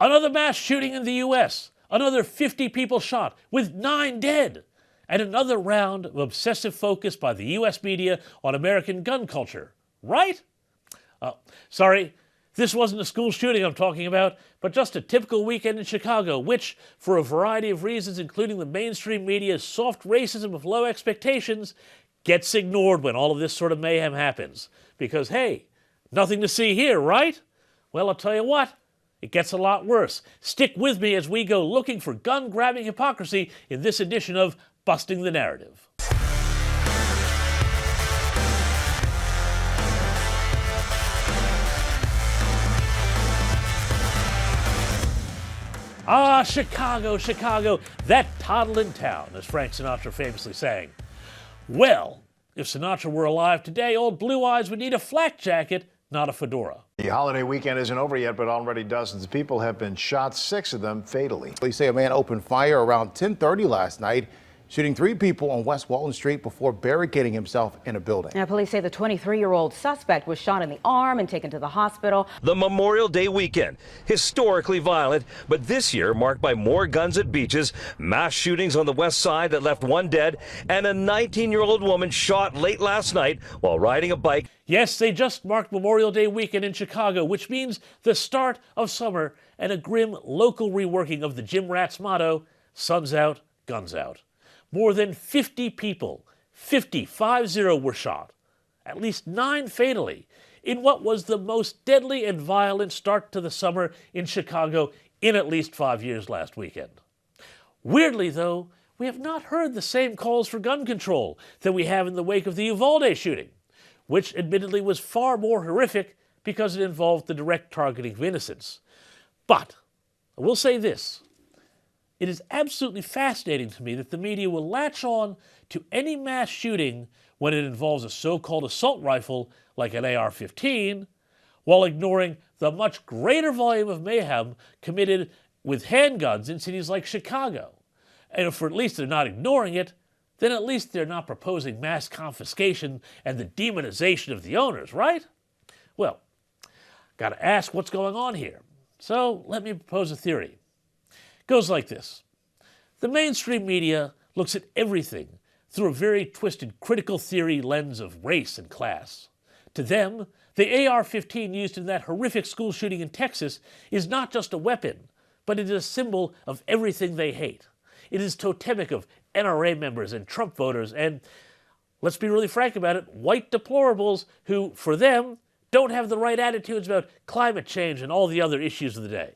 Another mass shooting in the U.S., another 50 people shot, with 9 dead, and another round of obsessive focus by the U.S. media on American gun culture. Right? Sorry, this wasn't a school shooting I'm talking about, but just a typical weekend in Chicago, which, for a variety of reasons, including the mainstream media's soft racism of low expectations, gets ignored when all of this sort of mayhem happens. Because, hey, nothing to see here, right? Well, I'll tell you what, it gets a lot worse. Stick with me as we go looking for gun-grabbing hypocrisy in this edition of Busting the Narrative. Ah, Chicago, Chicago, that toddling town, as Frank Sinatra famously sang. Well, if Sinatra were alive today, old Blue Eyes would need a flak jacket, not a fedora. The holiday weekend isn't over yet, but already dozens of people have been shot, 6 of them fatally. Police say a man opened fire around 10:30 last night, shooting 3 people on West Walton Street before barricading himself in a building. Now, police say the 23-year-old suspect was shot in the arm and taken to the hospital. The Memorial Day weekend, historically violent, but this year marked by more guns at beaches, mass shootings on the west side that left 1 dead, and a 19-year-old woman shot late last night while riding a bike. Yes, they just marked Memorial Day weekend in Chicago, which means the start of summer and a grim local reworking of the Gym Rats motto, sun's out, guns out. More than 50 people, 50 were shot, at least 9 fatally, in what was the most deadly and violent start to the summer in Chicago in at least 5 years last weekend. Weirdly, though, we have not heard the same calls for gun control that we have in the wake of the Uvalde shooting, which admittedly was far more horrific because it involved the direct targeting of innocents. But I will say this. It is absolutely fascinating to me that the media will latch on to any mass shooting when it involves a so-called assault rifle like an AR-15, while ignoring the much greater volume of mayhem committed with handguns in cities like Chicago. And if at least they're not ignoring it, then at least they're not proposing mass confiscation and the demonization of the owners, right? Well, gotta ask what's going on here. So let me propose a theory. Goes like this. The mainstream media looks at everything through a very twisted critical theory lens of race and class. To them, the AR-15 used in that horrific school shooting in Texas is not just a weapon, but it is a symbol of everything they hate. It is totemic of NRA members and Trump voters and, let's be really frank about it, white deplorables who, for them, don't have the right attitudes about climate change and all the other issues of the day.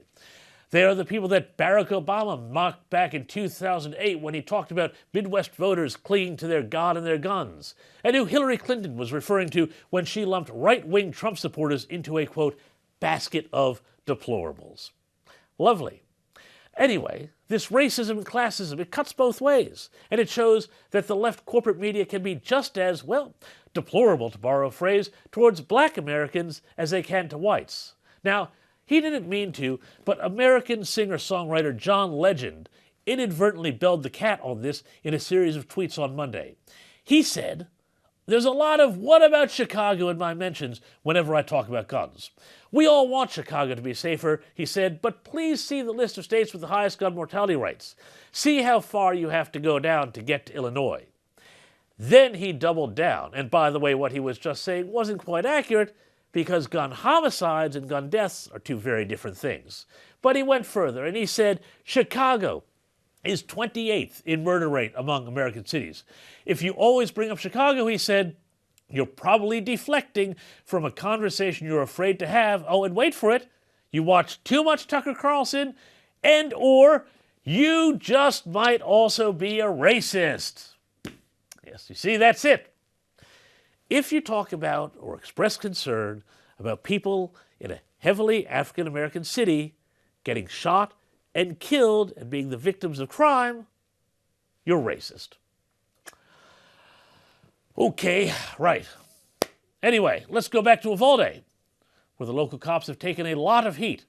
They are the people that Barack Obama mocked back in 2008 when he talked about Midwest voters clinging to their God and their guns, and who Hillary Clinton was referring to when she lumped right-wing Trump supporters into a, quote, basket of deplorables. Lovely. Anyway, this racism and classism, it cuts both ways, and it shows that the left corporate media can be just as, well, deplorable, to borrow a phrase, towards black Americans as they can to whites. Now, he didn't mean to, but American singer-songwriter John Legend inadvertently belled the cat on this in a series of tweets on Monday. He said, "There's a lot of what about Chicago in my mentions whenever I talk about guns. We all want Chicago to be safer," he said, "but please see the list of states with the highest gun mortality rates. See how far you have to go down to get to Illinois." Then he doubled down, and by the way, what he was just saying wasn't quite accurate, because gun homicides and gun deaths are 2 very different things. But he went further, and he said Chicago is 28th in murder rate among American cities. If you always bring up Chicago, he said, you're probably deflecting from a conversation you're afraid to have. Oh, and wait for it, you watch too much Tucker Carlson, and or you just might also be a racist. Yes, you see, that's it. If you talk about or express concern about people in a heavily African-American city getting shot and killed and being the victims of crime, you're racist. Okay, right. Anyway, let's go back to Uvalde, where the local cops have taken a lot of heat,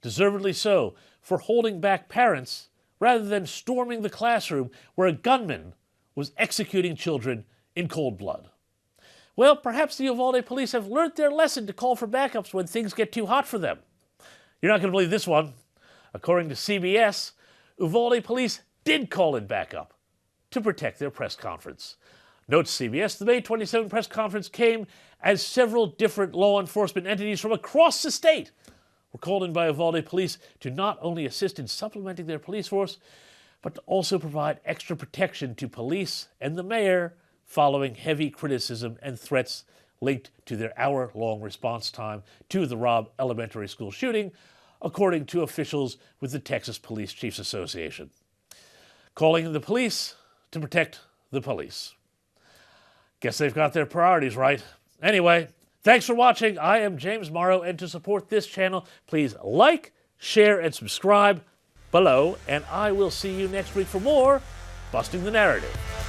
deservedly so, for holding back parents rather than storming the classroom where a gunman was executing children in cold blood. Well, perhaps the Uvalde police have learned their lesson to call for backups when things get too hot for them. You're not going to believe this one. According to CBS, Uvalde police did call in backup to protect their press conference. Notes CBS, the May 27 press conference came as several different law enforcement entities from across the state were called in by Uvalde police to not only assist in supplementing their police force, but to also provide extra protection to police and the mayor following heavy criticism and threats linked to their hour-long response time to the Robb Elementary School shooting, according to officials with the Texas Police Chiefs Association. Calling in the police to protect the police. Guess they've got their priorities right. Anyway, thanks for watching. I am James Morrow, and to support this channel, please like, share, and subscribe below, and I will see you next week for more Busting the Narrative.